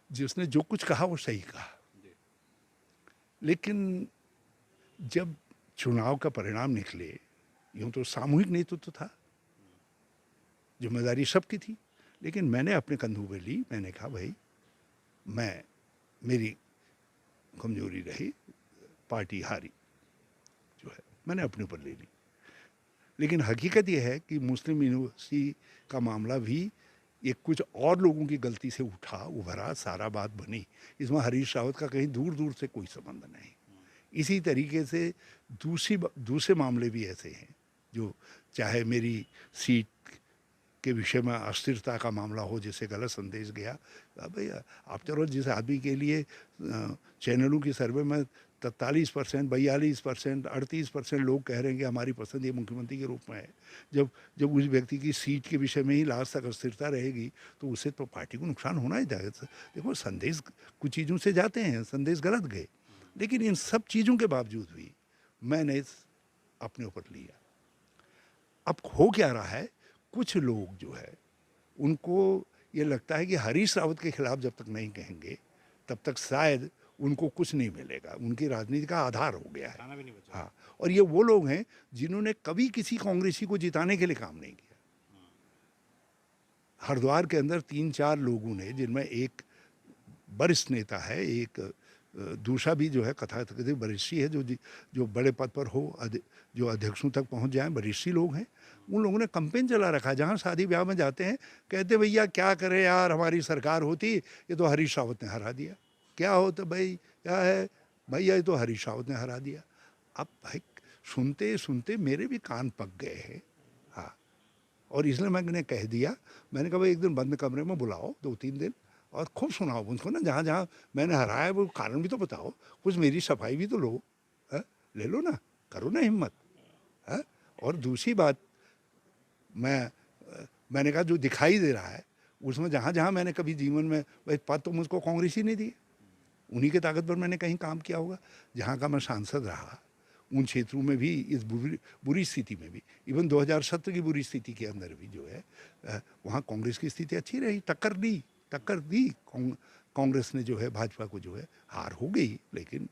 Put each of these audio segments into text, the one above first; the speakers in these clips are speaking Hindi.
जिसने जो कुछ कहा वो सही कहा, लेकिन जब चुनाव का परिणाम निकले, यूं तो सामूहिक नेतृत्व था, जिम्मेदारी सबकी थी, लेकिन मैंने अपने कंधों पे ली। मैंने कहा भाई, मैं मेरी कमजोरी रही, पार्टी हारी जो है मैंने अपने ऊपर ले ली। लेकिन हकीकत यह है कि मुस्लिम यूनिवर्सिटी का मामला भी ये कुछ और लोगों की गलती से उभरा, सारा बात बनी। इसमें हरीश रावत का कहीं दूर दूर से कोई संबंध नहीं। इसी तरीके से दूसरे मामले भी ऐसे हैं, जो चाहे मेरी सीट के विषय में अस्थिरता का मामला हो, जिससे गलत संदेश गया। भैया आप चलो, जिस आदमी के लिए चैनलों की सर्वे में 43%, 42%, 38% लोग कह रहे हैं कि हमारी पसंद ये मुख्यमंत्री के रूप में है, जब जब उस व्यक्ति की सीट के विषय में ही लास्ट तक अस्थिरता रहेगी, तो उससे तो पार्टी को नुकसान होना ही जाएगा। देखो, संदेश कुछ चीज़ों से जाते हैं, संदेश गलत गए, लेकिन इन सब चीज़ों के बावजूद भी मैंने अपने ऊपर लिया। अब हो क्या रहा है, कुछ लोग जो है उनको ये लगता है कि हरीश रावत के खिलाफ जब तक नहीं कहेंगे तब तक शायद उनको कुछ नहीं मिलेगा, उनकी राजनीति का आधार हो गया है। हाँ, और ये वो लोग हैं जिन्होंने कभी किसी कांग्रेसी को जिताने के लिए काम नहीं किया। हरिद्वार के अंदर 3-4 लोगों ने, जिनमें एक वरिष्ठ नेता है, एक दूसरा भी जो है कथाकथित वरिष्ठ है, जो बड़े पद पर हो, जो अध्यक्षों तक पहुंच जाएं, वरिष्ठ लोग हैं। उन लोगों ने कैंपेन चला रखा है, जहां शादी ब्याह में जाते हैं, कहते भैया क्या करें यार, हमारी सरकार होती, ये तो हरीश रावत ने हरा दिया। क्या हो तो भाई, क्या है भैया, ये तो हरीश रावत ने हरा दिया। अब भाई सुनते सुनते मेरे भी कान पक गए हैं। हाँ, और इसलिए मैंने कह दिया, मैंने कहा भाई एक दिन बंद कमरे में बुलाओ 2-3 दिन और खूब सुनाओ उनको ना, जहाँ जहाँ मैंने हराया वो कारण भी तो बताओ, कुछ मेरी सफाई भी तो लो। है? ले लो ना, करो ना हिम्मत। है? और दूसरी बात, मैंने कहा जो दिखाई दे रहा है उसमें जहाँ जहाँ मैंने कभी जीवन में, भाई पद तो मुझको कांग्रेस ही नहीं दी, उन्हीं के ताकत पर मैंने कहीं काम किया होगा। जहाँ का मैं सांसद रहा उन क्षेत्रों में भी, इस बुरी स्थिति में भी, इवन 2017 की बुरी स्थिति के अंदर भी जो है वहाँ कांग्रेस की स्थिति अच्छी रही, टक्कर दी कांग्रेस ने जो है भाजपा को, जो है हार हो गई, लेकिन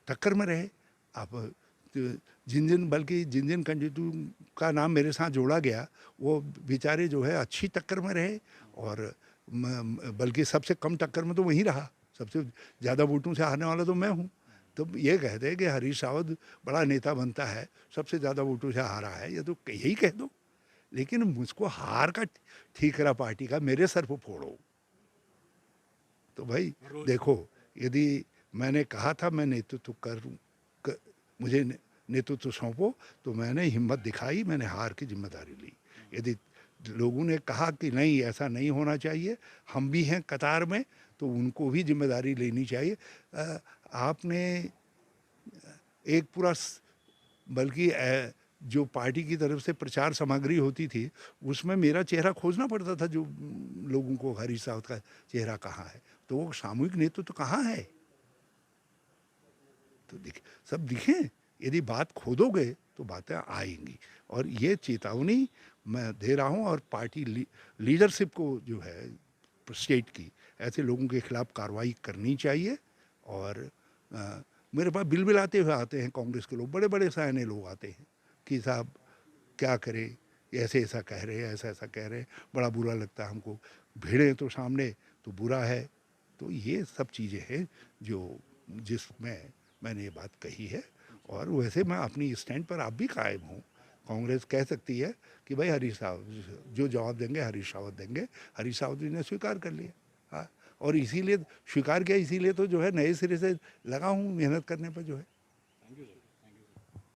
टक्कर में रहे। आप बल्कि जिन जिन कैंडिडेटों का नाम मेरे साथ जोड़ा गया वो बेचारे जो है अच्छी टक्कर में रहे, और बल्कि सबसे कम टक्कर में तो वही रहा, सबसे ज़्यादा वोटों से हारने वाला तो मैं हूँ। तो ये कहते हैं कि हरीश रावत बड़ा नेता बनता है, सबसे ज़्यादा वोटों से हारा है, ये तो यही कह दो, लेकिन मुझको हार का ठीकरा पार्टी का मेरे सर पर फोड़ो। तो भाई देखो, यदि मैंने कहा था मैं नेतृत्व मुझे नेतृत्व सौंपो, तो मैंने हिम्मत दिखाई, मैंने हार की जिम्मेदारी ली। यदि लोगों ने कहा कि नहीं ऐसा नहीं होना चाहिए, हम भी हैं कतार में, तो उनको भी जिम्मेदारी लेनी चाहिए। आपने एक पूरा, बल्कि जो पार्टी की तरफ से प्रचार सामग्री होती थी उसमें मेरा चेहरा खोजना पड़ता था, जो लोगों को हरीश रावत का चेहरा कहाँ है, तो वो सामूहिक नेतृत्व तो कहाँ है, तो सब दिखें। यदि बात खोदोगे तो बातें आएंगी, और ये चेतावनी मैं दे रहा हूँ, और पार्टी लीडरशिप को जो है स्टेट की, ऐसे लोगों के खिलाफ कार्रवाई करनी चाहिए। और मेरे पास बिल आते हुए आते हैं कांग्रेस के लोग, बड़े बड़े सयाने लोग आते हैं कि साहब क्या करें, ऐसे ऐसा कह रहे हैं, ऐसा ऐसा कह रहे हैं, बड़ा बुरा लगता है हमको, भिड़े तो सामने तो बुरा है। तो ये सब चीज़ें हैं जिसमें मैंने ये बात कही है, और वैसे मैं अपनी स्टैंड पर आप भी कायम हूँ। कांग्रेस कह सकती है कि भाई हरीश रावत जो जवाब देंगे हरीश रावत देंगे, हरीश रावत जी ने स्वीकार कर लिया। हाँ, और इसीलिए स्वीकार किया, इसीलिए तो जो है नए सिरे से लगा हूँ मेहनत करने पर जो है।